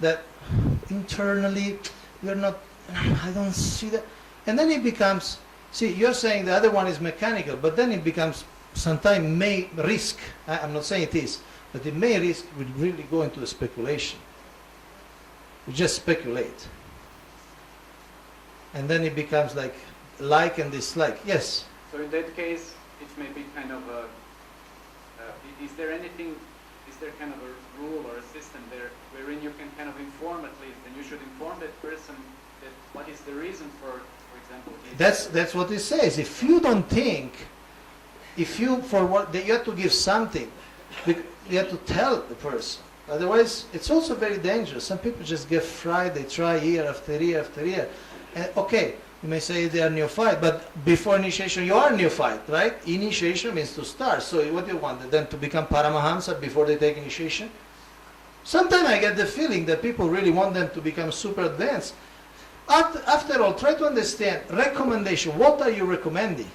That internally we're not, I don't see that. And then it becomes, see, you're saying the other one is mechanical, but then it becomes sometimes may risk, I'm not saying it is, but it may risk will really go into a speculation. We just speculate. And then it becomes like and dislike. Yes? So in that case, it may be kind of a, is there kind of a rule or a system there wherein you can kind of inform at least, and you should inform that person that what is the reason for example, that's what it says. If you don't think, if you you have to give something, you have to tell the person. Otherwise, it's also very dangerous. Some people just get fried. They try year after year after year. And okay, you may say they are neophyte, but before initiation, you are neophyte, right? Initiation means to start. So what do you want? Them to become Paramahamsa before they take initiation? Sometimes I get the feeling that people really want them to become super advanced. After all, try to understand, recommendation, what are you recommending?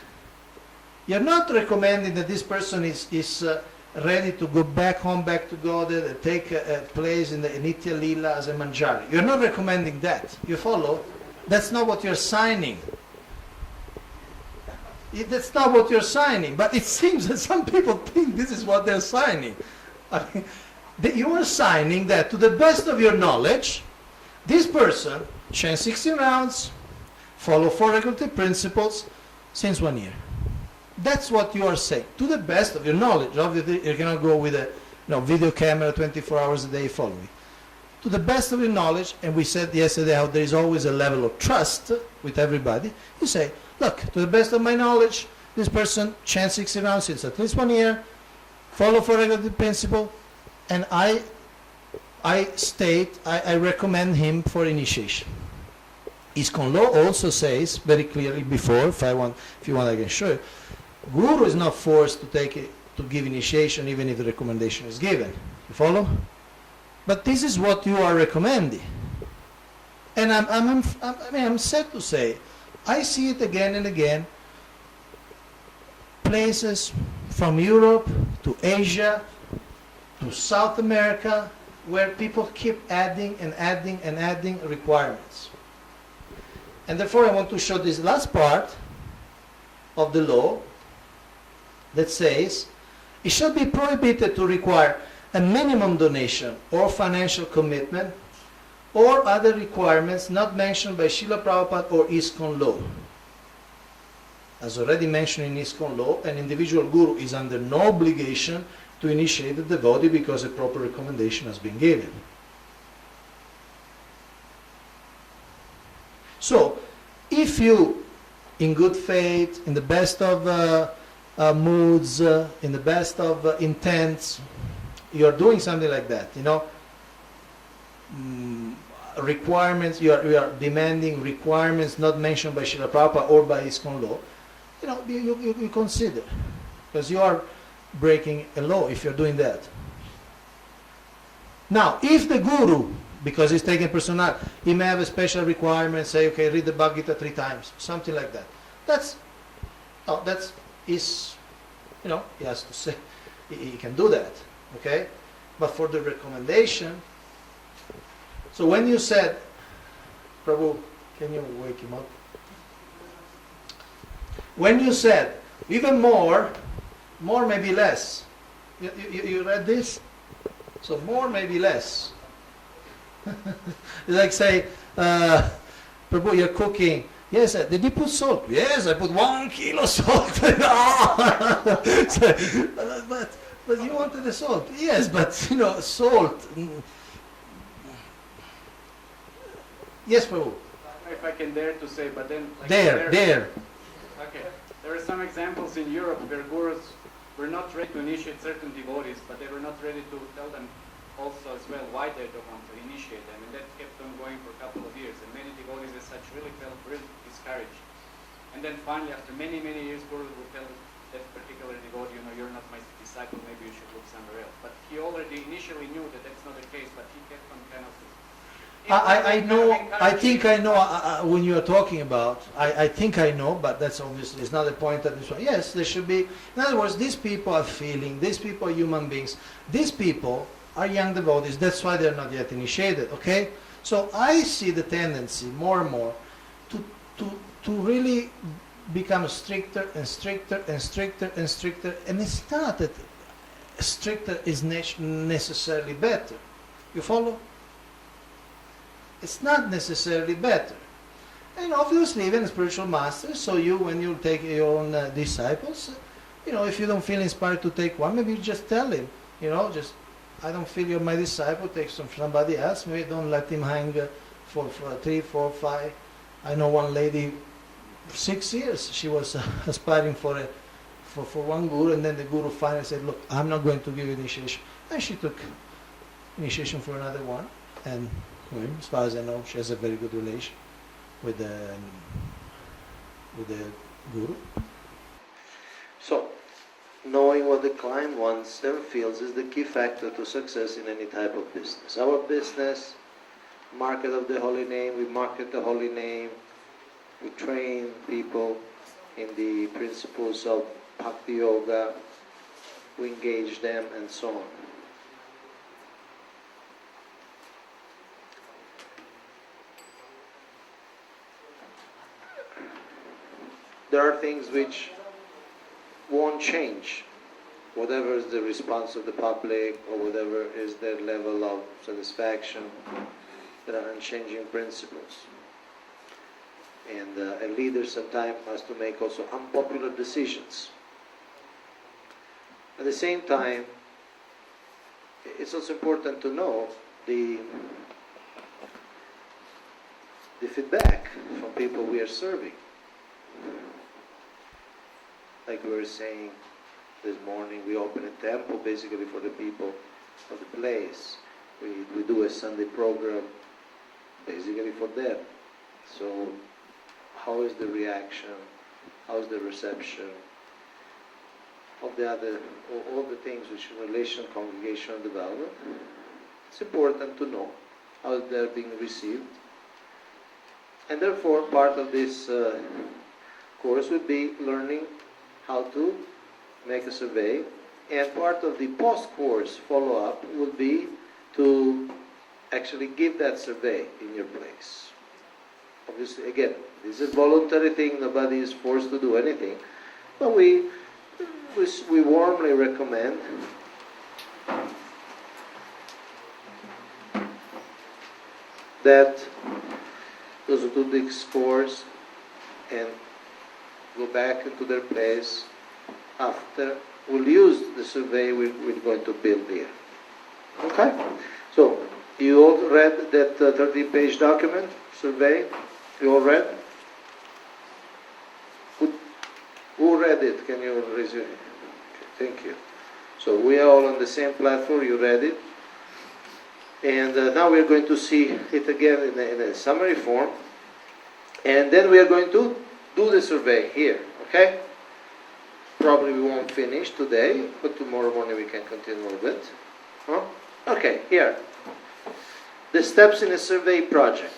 You're not recommending that this person is ready to go back home, back to God, take a place in the Nitya Lila as a Manjari. You're not recommending that. You follow? That's not what you're signing. That's not what you're signing. But it seems that some people think this is what they're signing. I mean, you are signing that to the best of your knowledge, this person chant 16 rounds, follow 4 regulative principles since 1 year. That's what you are saying, to the best of your knowledge. Obviously, you cannot go with a video camera 24 hours a day following. To the best of your knowledge, and we said yesterday how there is always a level of trust with everybody, you say, look, to the best of my knowledge, this person chants 60 rounds since at least 1 year, follow 4 regulative principle, and I recommend him for initiation. ISKCON law also says very clearly before, if you want I can show you, Guru is not forced to give initiation even if the recommendation is given. You follow? But this is what you are recommending. And I'm sad to say, I see it again and again, places from Europe to Asia to South America where people keep adding and adding and adding requirements. And therefore I want to show this last part of the law that says it shall be prohibited to require a minimum donation or financial commitment or other requirements not mentioned by Srila Prabhupada or ISKCON law. As already mentioned in ISKCON law, an individual guru is under no obligation to initiate the devotee because a proper recommendation has been given. So, if you, in good faith, in the best of moods, in the best of intents, you're doing something like that, requirements, you are demanding requirements not mentioned by Srila Prabhupada or by ISKCON law, you consider, because you are breaking a law if you're doing that. Now, if the guru, because he's taking personal, he may have a special requirement, say, okay, read the Bhagavad Gita 3 times, something like that. He has to say, he can do that, okay? But for the recommendation, so when you said, Prabhu, can you wake him up? When you said, even more maybe less. You read this? So more maybe less. It's like say, Prabhu, you're cooking. Yes, did you put salt? Yes, I put 1 kilo salt. But you wanted the salt. Yes, but salt. Yes, Prabhu. If I can dare to say, but then... Dare. Okay. There are some examples in Europe where gurus were not ready to initiate certain devotees, but they were not ready to tell them also as well why they don't want to initiate them. And that kept on going for a couple of years. And many devotees as such really felt really discouraged. And then finally, after many, many years, gurus would tell that particular devotee, you're not my disciple, maybe you should look somewhere else. But he already initially knew that that's not the case, but he kept on kind of I know, I think I know when you are talking about, I think I know, but that's obviously, it's not the point at this one. Yes, there should be, in other words, these people are feeling, these people are human beings, these people are young devotees, that's why they're not yet initiated, okay? So I see the tendency more and more to really become stricter and stricter and stricter and stricter, and it's not that stricter is necessarily better. You follow? It's not necessarily better. And obviously even spiritual masters, so you, when you take your own disciples, if you don't feel inspired to take one, maybe you just tell him, just, I don't feel you're my disciple, take some somebody else, maybe don't let him hang for 3, 4, 5. I know one lady, 6 years, she was aspiring for one guru, and then the guru finally said, look, I'm not going to give you initiation. And she took initiation for another one, and as far as I know, she has a very good relation with the guru. So, knowing what the client wants and feels is the key factor to success in any type of business. Our business, market of the holy name, we market the holy name, we train people in the principles of bhakti yoga, we engage them, and so on. There are things which won't change, whatever is the response of the public or whatever is their level of satisfaction. There are unchanging principles. And a leader sometimes has to make also unpopular decisions. At the same time, it's also important to know the feedback from people we are serving. Like we were saying this morning, we open a temple basically for the people of the place. We do a Sunday program basically for them. So how is the reaction? How is the reception of the other, all the things which in relation to congregational development? It's important to know how they're being received. And therefore part of this course would be learning how to make a survey, and part of the post-course follow-up will be to actually give that survey in your place. Obviously, again, this is a voluntary thing, nobody is forced to do anything, but we warmly recommend that those who do this course and go back into their place after, we'll use the survey we're going to build here. Okay? So, you all read that 30-page document, survey? You all read? Who read it? Can you raise your hand? Okay, thank you. So, we are all on the same platform, you read it. And now we're going to see it again in a summary form. And then we are going to do the survey here, okay? Probably we won't finish today, but tomorrow morning we can continue a little bit. Huh? Okay, here. The steps in a survey project.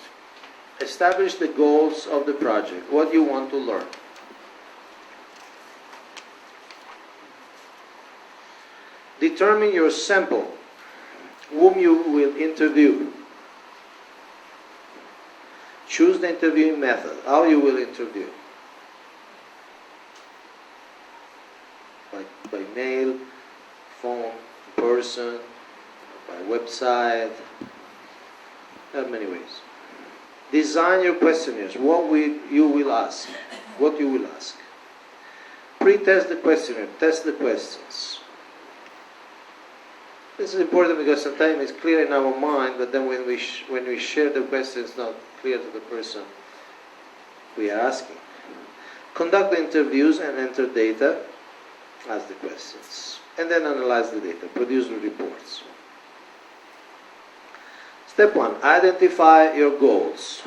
Establish the goals of the project, what you want to learn. Determine your sample, whom you will interview. Choose the interviewing method, how you will interview. By mail, phone, in person, by website. There are many ways. Design your questionnaires, what you will ask. Pre-test the questionnaire, test the questions. This is important because sometimes it's clear in our mind, but then when we share the question, it's not clear to the person we are asking. Conduct the interviews and enter data. Ask the questions, and then analyze the data, produce the reports. Step 1, identify your goals.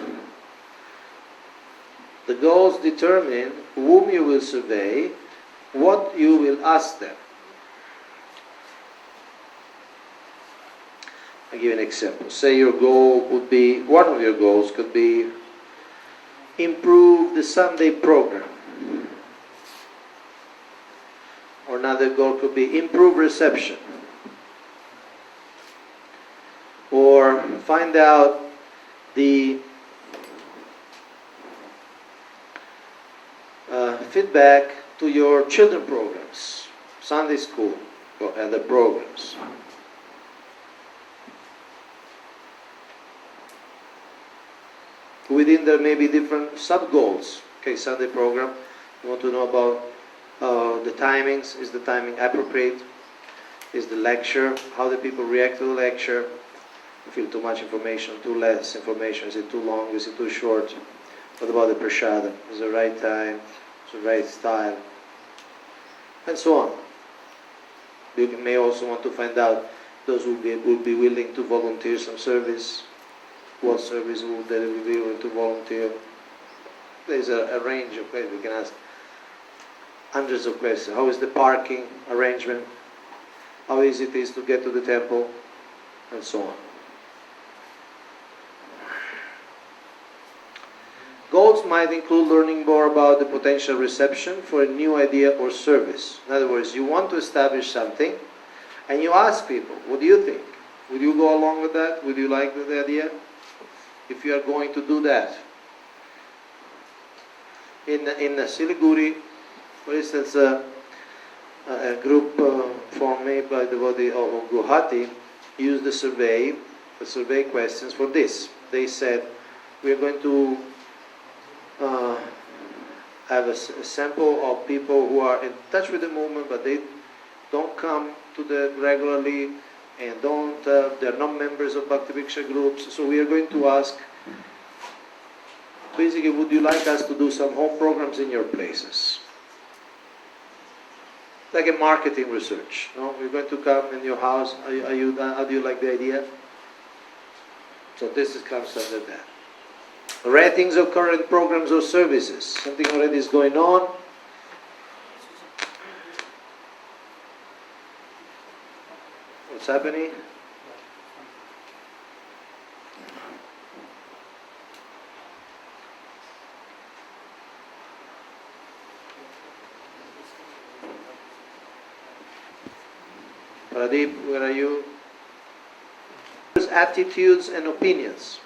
The goals determine whom you will survey, what you will ask them. I'll give you an example. Say your goal would be, one of your goals could be improve the Sunday program. Or another goal could be improve reception. Or find out the feedback to your children programs, Sunday school, or other programs. Within there may be different sub-goals. Okay, Sunday program, you want to know about the timings. Is the timing appropriate? Is the lecture, how do people react to the lecture? You feel too much information, too less information, is it too long, is it too short? What about the prashadam? Is it the right time? Is it the right style? And so on. You may also want to find out those who would be willing to volunteer some service. What service would they be willing to volunteer? There's a range of questions. We can ask hundreds of questions. How is the parking arrangement? How easy it is to get to the temple? And so on. Goals might include learning more about the potential reception for a new idea or service. In other words, you want to establish something and you ask people, what do you think? Would you go along with that? Would you like the idea? If you are going to do that. In Siliguri, for instance, a group formed by the devotee of Guwahati used the survey questions for this. They said, we are going to have a sample of people who are in touch with the movement, but they don't come to the regularly and they're not members of Bhakti Bhiksha groups. So we are going to ask, basically, would you like us to do some home programs in your places? Like a marketing research. No? We're going to come in your house. How do you like the idea? So this comes under that. Ratings of current programs or services. Something already is going on. What's happening? Pradeep, where are you? Attitudes and opinions.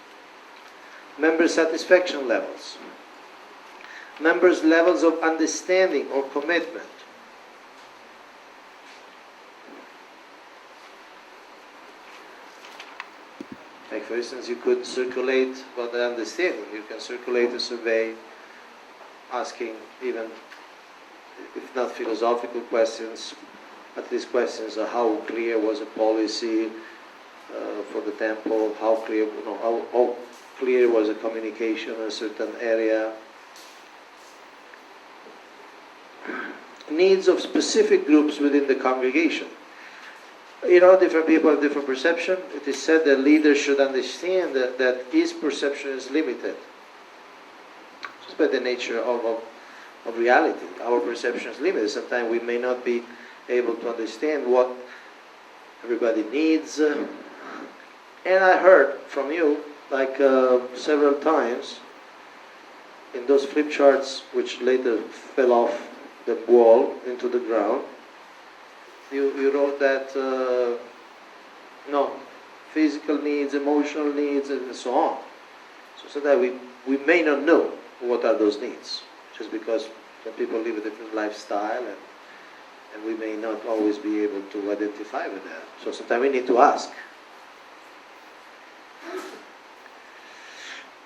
Member satisfaction levels. Members' levels of understanding or commitment. Like for instance, you could circulate about the understanding. You can circulate a survey asking even, if not philosophical questions, at least questions of how clear was a policy for the temple, how clear was a communication in a certain area. Needs of specific groups within the congregation. You know, different people have different perception. It is said that leaders should understand that his perception is limited. Just by the nature of reality. Our perception is limited. Sometimes we may not be able to understand what everybody needs. And I heard from you, like several times, in those flip charts which later fell off the wall into the ground, you wrote that, physical needs, emotional needs, and so on. So that we may not know what are those needs, just because some people live a different lifestyle, and we may not always be able to identify with that. So sometimes we need to ask.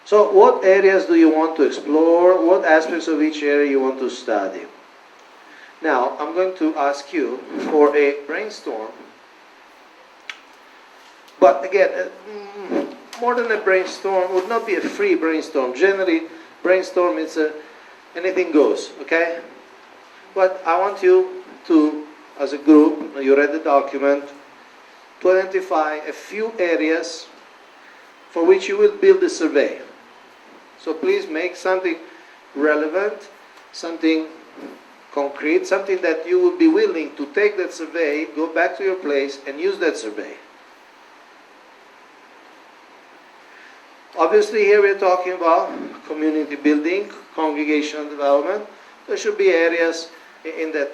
So what areas do you want to explore? What aspects of each area you want to study? Now, I'm going to ask you for a brainstorm. But again, more than a brainstorm, would not be a free brainstorm. Generally, brainstorm is anything goes, okay? But I want you to, as a group, you read the document, to identify a few areas for which you will build a survey. So please make something relevant, something concrete, something that you will be willing to take that survey, go back to your place and use that survey. Obviously, here we're talking about community building, congregational development. There should be areas in that